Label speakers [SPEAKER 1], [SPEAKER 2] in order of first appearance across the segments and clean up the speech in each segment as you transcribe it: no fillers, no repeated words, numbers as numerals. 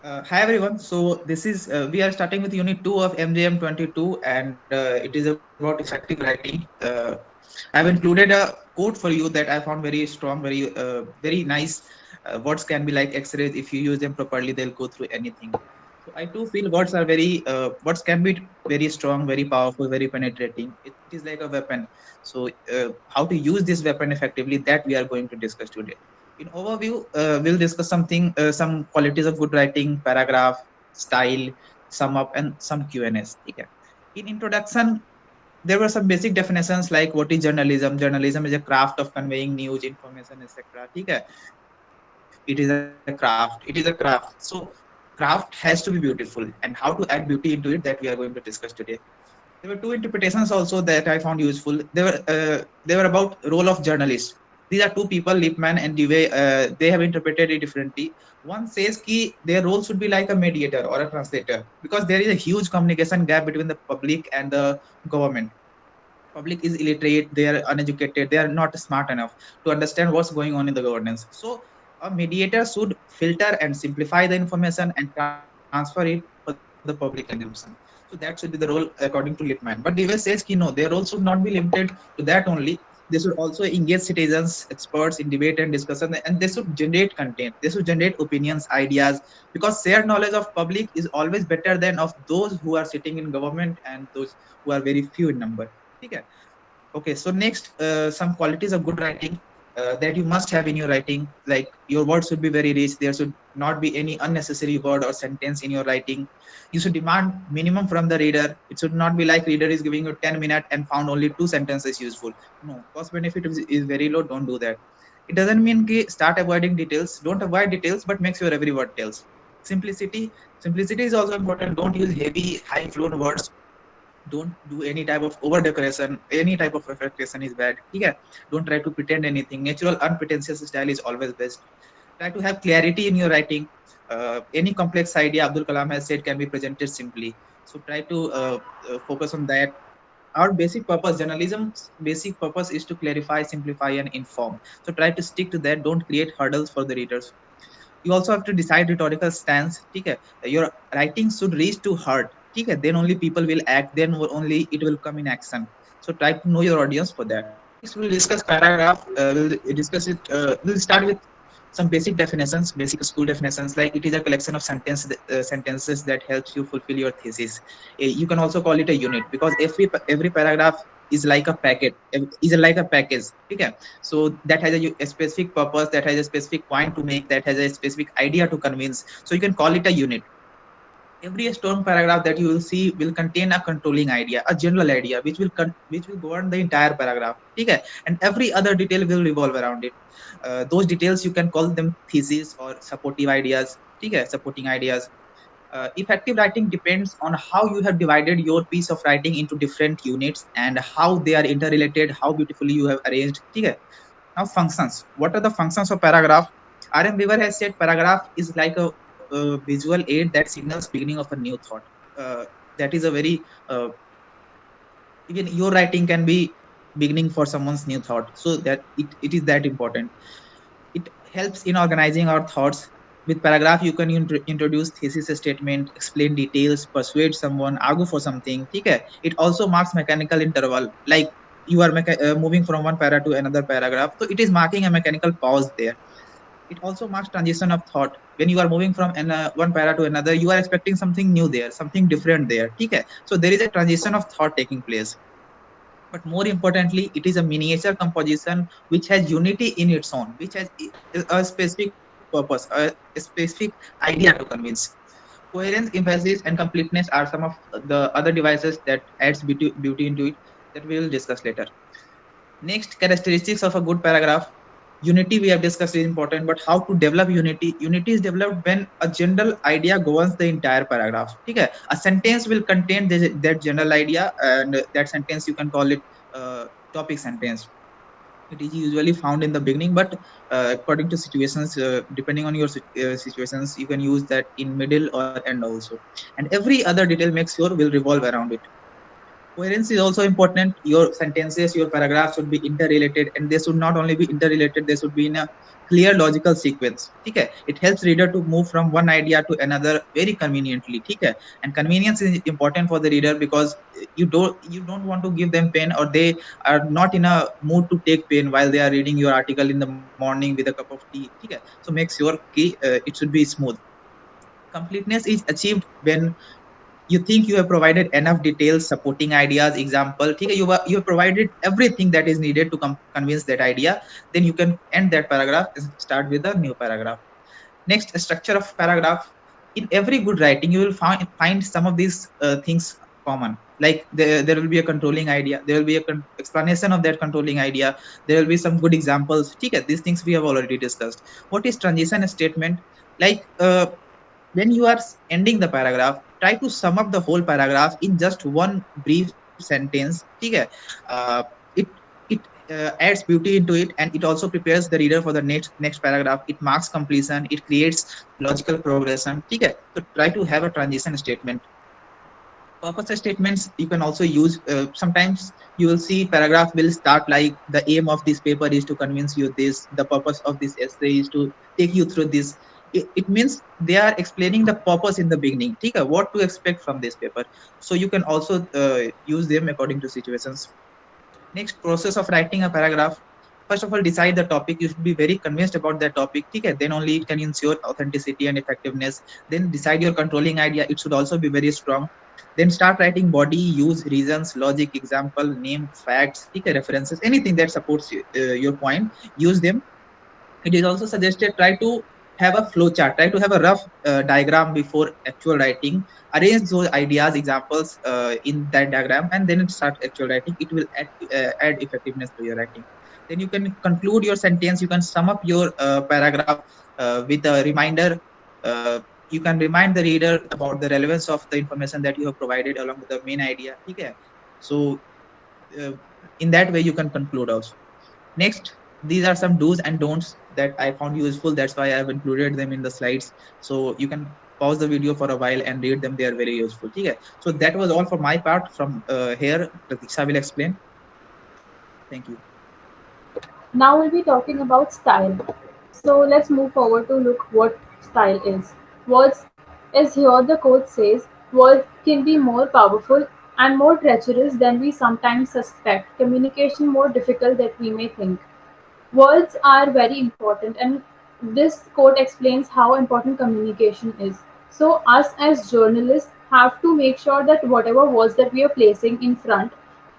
[SPEAKER 1] Hi everyone. So this is we are starting with Unit 2 of MJM 22, and it is about effective writing. I've included a quote for you that I found very strong, very nice. Words can be like X-rays. If you use them properly, they'll go through anything. So I too feel words can be very strong, very powerful, very penetrating. It is like a weapon. So how to use this weapon effectively, that we are going to discuss today. In overview, we'll discuss some qualities of good writing, paragraph, style, sum up, and some Q&As. Okay. In introduction, there were some basic definitions like what is journalism. Journalism is a craft of conveying news, information, etc. Okay. It is a craft. It is a craft. So craft has to be beautiful, and how to add beauty into it, that we are going to discuss today. There were two interpretations also that I found useful. They were about role of journalist. These are two people, Lippmann and Dewey. They have interpreted it differently. One says ki their role should be like a mediator or a translator, because there is a huge communication gap between the public and the government. Public is illiterate, they are uneducated, they are not smart enough to understand what's going on in the governance. So a mediator should filter and simplify the information and transfer it for the public consumption. So that should be the role according to Lippmann. But Dewey says ki no, their role should not be limited to that only. They should also engage citizens, experts in debate and discussion, and they should generate content. They should generate opinions, ideas, because shared knowledge of public is always better than of those who are sitting in government and those who are very few in number. Okay. Okay, so next, some qualities of good writing that you must have in your writing. Like your words should be very rich. There should not be any unnecessary word or sentence in your writing. You should demand minimum from the reader. It should not be like reader is giving you 10 minutes and found only two sentences useful. No, cost benefit is very low. Don't do that. It doesn't mean ki start avoiding details. Don't avoid details, but make sure every word tells. Simplicity. Simplicity is also important. Don't use heavy, high flown words. Don't do any type of over decoration. Any type of affectation is bad. Yeah. Don't try to pretend anything. Natural unpretentious style is always best. Try to have clarity in your writing. Any complex idea, Abdul Kalam has said, can be presented simply. So try to focus on that. Our basic purpose, journalism's basic purpose, is to clarify, simplify, and inform. So try to stick to that. Don't create hurdles for the readers. You also have to decide rhetorical stance. Okay, your writing should reach to heart. Okay, then only people will act, then only it will come in action. So try to know your audience for that. Next we'll discuss paragraph. We'll start with some basic definitions, basic school definitions, like it is a collection of sentences that helps you fulfill your thesis. You can also call it a unit, because every paragraph is like a packet, is like a package. Okay, so that has a specific purpose, that has a specific point to make, that has a specific idea to convince. So you can call it a unit. Every strong paragraph that you will see will contain a controlling idea, a general idea, which will govern the entire paragraph. Okay, and every other detail will revolve around it. Those details you can call them thesis or supportive ideas. Okay, supporting ideas. Effective writing depends on how you have divided your piece of writing into different units and how they are interrelated, how beautifully you have arranged. Okay. Now, functions. What are the functions of paragraph? R.M. Weaver has said paragraph is like a visual aid that signals beginning of a new thought. That is a very even your writing can be beginning for someone's new thought. So that it is that important. It helps in organizing our thoughts. With paragraph, you can introduce thesis statement, explain details, persuade someone, argue for something. Okay. It also marks mechanical interval, like you are moving from one para to another paragraph. So it is marking a mechanical pause there. It also marks transition of thought. When you are moving from one para to another, you are expecting something new there, something different there. Okay. So there is a transition of thought taking place. But more importantly, it is a miniature composition which has unity in its own, which has a specific purpose, a specific idea to convince. Coherence, emphasis, and completeness are some of the other devices that adds beauty into it, that we will discuss later. Next, characteristics of a good paragraph. Unity we have discussed is important, but how to develop unity? Unity is developed when a general idea governs the entire paragraph. Okay? A sentence will contain that general idea, and that sentence you can call it topic sentence. It is usually found in the beginning, but according to situations, depending on your situations, you can use that in middle or end also. And every other detail makes sure will revolve around it. Coherence is also important. Your sentences, your paragraphs should be interrelated, and they should not only be interrelated, they should be in a clear logical sequence. Okay, it helps reader to move from one idea to another very conveniently. Okay, and convenience is important for the reader because you don't want to give them pain, or they are not in a mood to take pain while they are reading your article in the morning with a cup of tea. Okay, so make sure it should be smooth. Completeness is achieved when you think you have provided enough details, supporting ideas, example. Okay, you have provided everything that is needed to convince that idea. Then you can end that paragraph and start with a new paragraph. Next, structure of paragraph. In every good writing, you will find some of these things common. Like there will be a controlling idea, there will be a explanation of that controlling idea, there will be some good examples. Okay, these things we have already discussed. What is transition statement? Like when you are ending the paragraph, try to sum up the whole paragraph in just one brief sentence. Okay, uh, it adds beauty into it, and it also prepares the reader for the next paragraph. It marks completion, it creates logical progression. Okay, so try to have a transition statement. Purpose statements you can also use. Sometimes you will see paragraph will start like, the aim of this paper is to convince you this, the purpose of this essay is to take you through this. It means they are explaining the purpose in the beginning. Okay, what to expect from this paper. So you can also use them according to situations. Next, process of writing a paragraph. First of all, decide the topic. You should be very convinced about that topic. Okay, then only it can ensure authenticity and effectiveness. Then decide your controlling idea. It should also be very strong. Then start writing body, use reasons, logic, example, name, facts, okay, references, anything that supports your point. Use them. It is also suggested, try to have a flow chart, try to have a rough diagram before actual writing. Arrange those ideas, examples in that diagram, and then start actual writing. It will add effectiveness to your writing. Then you can conclude your sentence, you can sum up your paragraph with a reminder. You can remind the reader about the relevance of the information that you have provided along with the main idea. Okay, so uh, in that way you can conclude also. Next, these are some do's and don'ts that I found useful. That's why I've included them in the slides. So you can pause the video for a while and read them. They are very useful. Okay. So that was all for my part. From here, Pratiksha will explain. Thank you.
[SPEAKER 2] Now we'll be talking about style. So let's move forward to look what style is. Words, as here the quote says, words can be more powerful and more treacherous than we sometimes suspect. Communication more difficult than we may think. Words are very important, and this quote explains how important communication is. So, us as journalists have to make sure that whatever words that we are placing in front,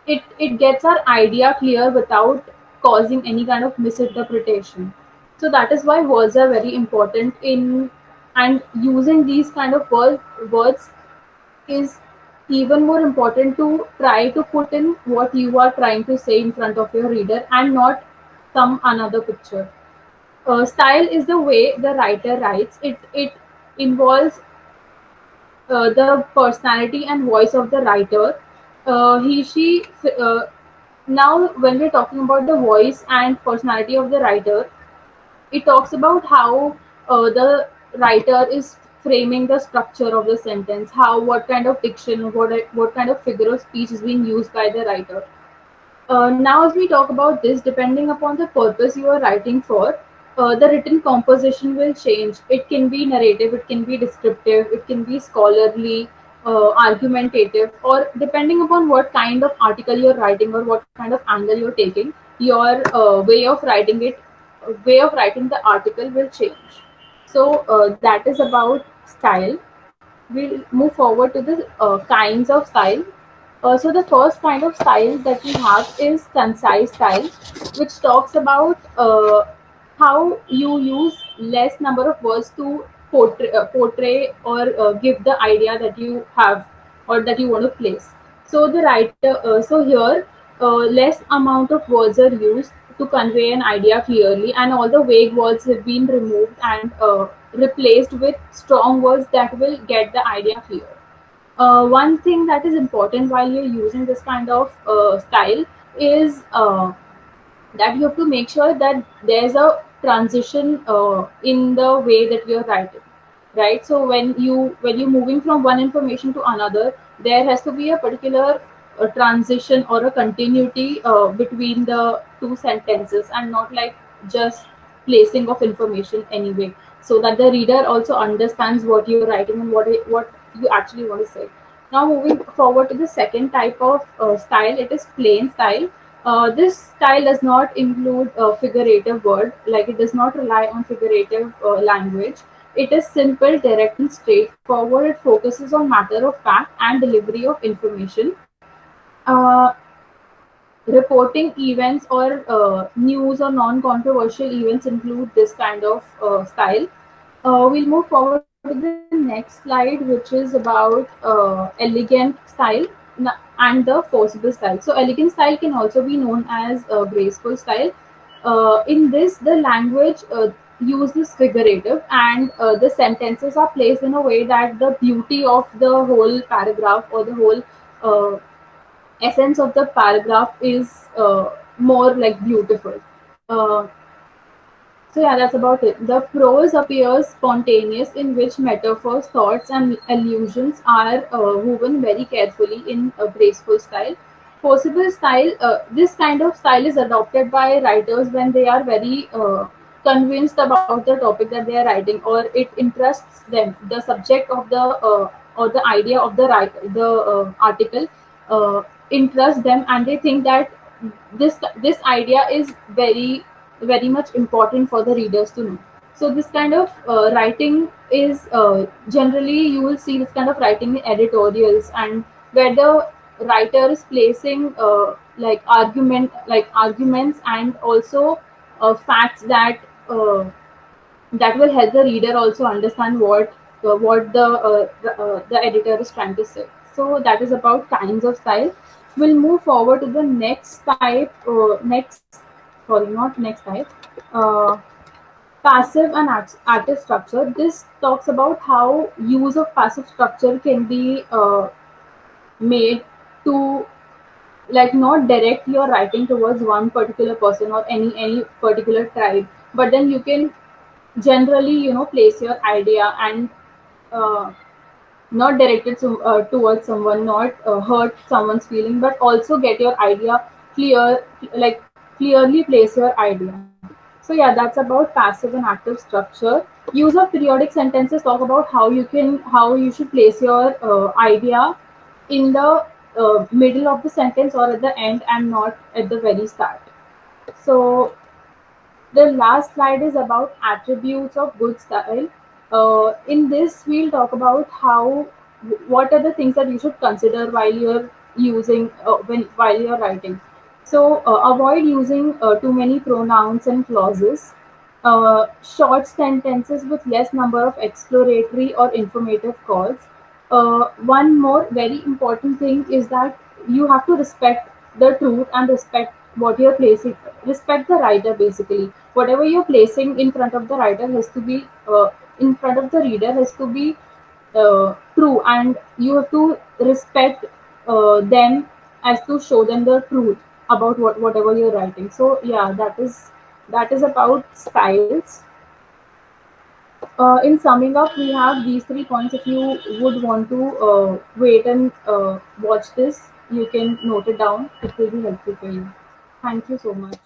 [SPEAKER 2] it gets our idea clear without causing any kind of misinterpretation. So that is why words are very important in, and using these kind of words is even more important to try to put in what you are trying to say in front of your reader and not some another picture. Style is the way the writer writes. It involves the personality and voice of the writer. He she Now when we're talking about the voice and personality of the writer, it talks about how the writer is framing the structure of the sentence, how what kind of diction, what kind of figure of speech is being used by the writer. Now, as we talk about this, depending upon the purpose you are writing for, the written composition will change. It can be narrative, it can be descriptive, it can be scholarly, argumentative, or depending upon what kind of article you're writing or what kind of angle you're taking, your way of writing the article will change. So that is about style. We'll move forward to the kinds of style. So the first kind of style that we have is concise style, which talks about how you use less number of words to portray or give the idea that you have or that you want to place. So the writer, so here, less amount of words are used to convey an idea clearly, and all the vague words have been removed and replaced with strong words that will get the idea clear. One thing that is important while you're using this kind of style is that you have to make sure that there's a transition in the way that you're writing, right? So when you're moving from one information to another, there has to be a particular a transition or a continuity between the two sentences, and not like just placing of information anyway, so that the reader also understands what you're writing and what you actually want to say. Now moving forward to the second type of style, it is plain style. This style does not include figurative word, like it does not rely on figurative language. It is simple, direct, and straightforward. It focuses on matter of fact and delivery of information. Uh, Reporting events or news or non-controversial events include this kind of style. We'll move forward to the next slide, which is about elegant style and the forcible style. So, elegant style can also be known as graceful style. In this, the language uses figurative, and the sentences are placed in a way that the beauty of the whole paragraph or the whole uh, essence of the paragraph is more like beautiful. Uh, so yeah, that's about it. The prose appears spontaneous, in which metaphors, thoughts, and allusions are woven very carefully in a graceful style. Forcible style. This kind of style is adopted by writers when they are very convinced about the topic that they are writing, or it interests them. The subject of the or the idea of the article interests them, and they think that this idea is very much important for the readers to know. So this kind of writing is generally, you will see this kind of writing in editorials, and where the writer is placing like arguments, and also facts that will help the reader also understand what the editor is trying to say. So that is about kinds of style. We'll move forward to the next type. Next, sorry, not next type. Uh, Passive and active structure. This talks about how use of passive structure can be made to like not direct your writing towards one particular person or any particular tribe, but then you can generally place your idea and uh, not directed towards someone, not hurt someone's feeling, but also get your idea clear, like clearly place your idea. So yeah, that's about passive and active structure. Use of periodic sentences talk about how you should place your idea in the middle of the sentence or at the end, and not at the very start. So the last slide is about attributes of good style. In this, we'll talk about what are the things that you should consider while you're using while you're writing. So avoid using too many pronouns and clauses. Short sentences with less number of exploratory or informative calls. One more very important thing is that you have to respect the truth and respect what you're placing, respect the writer basically. Whatever you're placing in front of the writer has to be in front of the reader has to be true, and you have to respect them as to show them the truth about whatever you're writing. So yeah, that is about styles. In summing up, we have these 3 points. If you would want to wait and watch this, you can note it down. It will be helpful for you. Thank you so much.